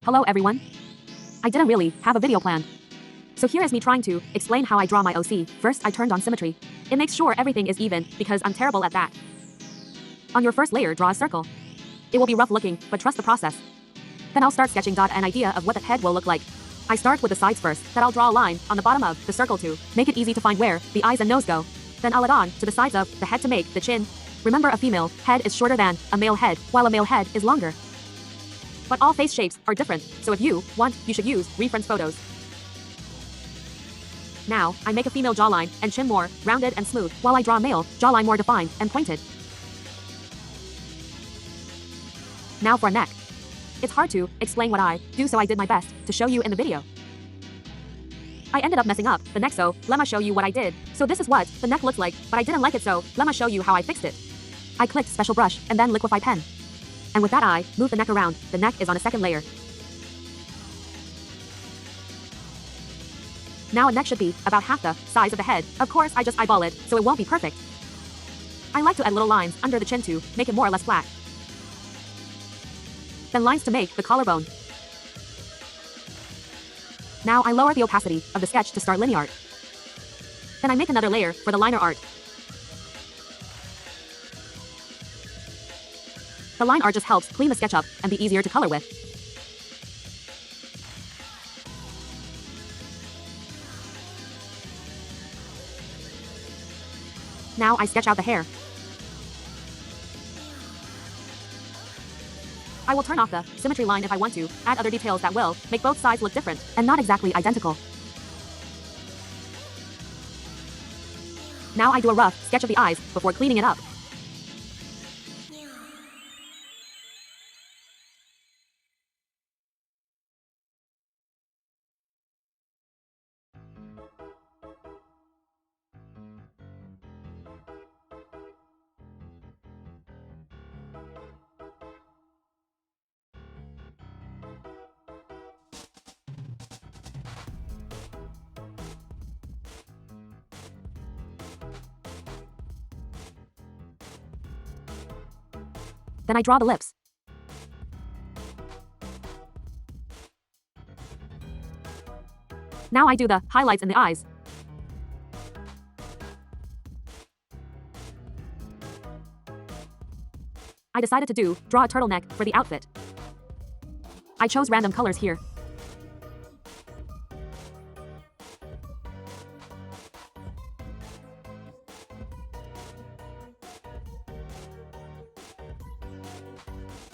Hello everyone. I didn't really have a video planned. So here is me trying to explain how I draw my OC. First, I turned on symmetry. It makes sure everything is even because I'm terrible at that. On your first layer, draw a circle. It will be rough looking, but trust the process. Then I'll start sketching an idea of what the head will look like. I start with the sides first, then I'll draw a line on the bottom of the circle to make it easy to find where the eyes and nose go. Then I'll add on to the sides of the head to make the chin. Remember, a female head is shorter than a male head, while a male head is longer. But all face shapes are different, so if you want, you should use reference photos. Now, I make a female jawline and chin more rounded and smooth, while I draw a male jawline more defined and pointed. Now for a neck. It's hard to explain what I do, so I did my best to show you in the video. I ended up messing up the neck, so let me show you what I did. So this is what the neck looks like, but I didn't like it, so let me show you how I fixed it. I clicked special brush and then liquify pen. And with that I move the neck around. The neck is on a second layer. Now a neck should be about half the size of the head. Of course, I just eyeball it, so it won't be perfect. I like to add little lines under the chin to make it more or less flat. Then lines to make the collarbone. Now I lower the opacity of the sketch to start linear art. Then I make another layer for the liner art. The line art just helps clean the sketch up and be easier to color with. Now I sketch out the hair. I will turn off the symmetry line if I want to, add other details that will make both sides look different and not exactly identical. Now I do a rough sketch of the eyes before cleaning it up. Then I draw the lips. Now I do the highlights in the eyes. I decided to draw a turtleneck for the outfit. I chose random colors here.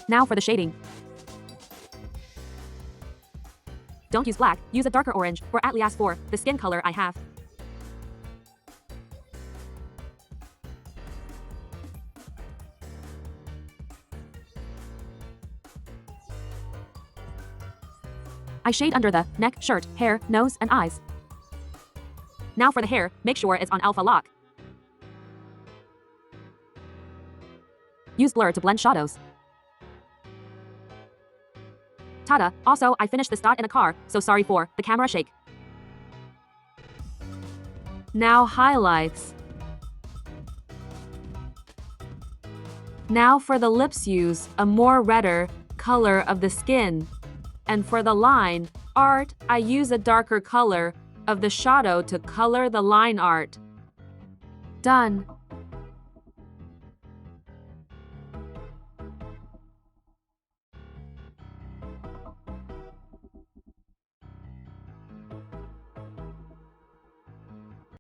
Now for the shading. Don't use black, use a darker orange, or Atlas for the skin color I have. I shade under the neck, shirt, hair, nose, and eyes. Now for the hair, make sure it's on alpha lock. Use blur to blend shadows. Tada! Also, I finished this dot in a car, so sorry for the camera shake. Now highlights. Now for the lips, use a more redder color of the skin. And for the line art, I use a darker color of the shadow to color the line art. Done.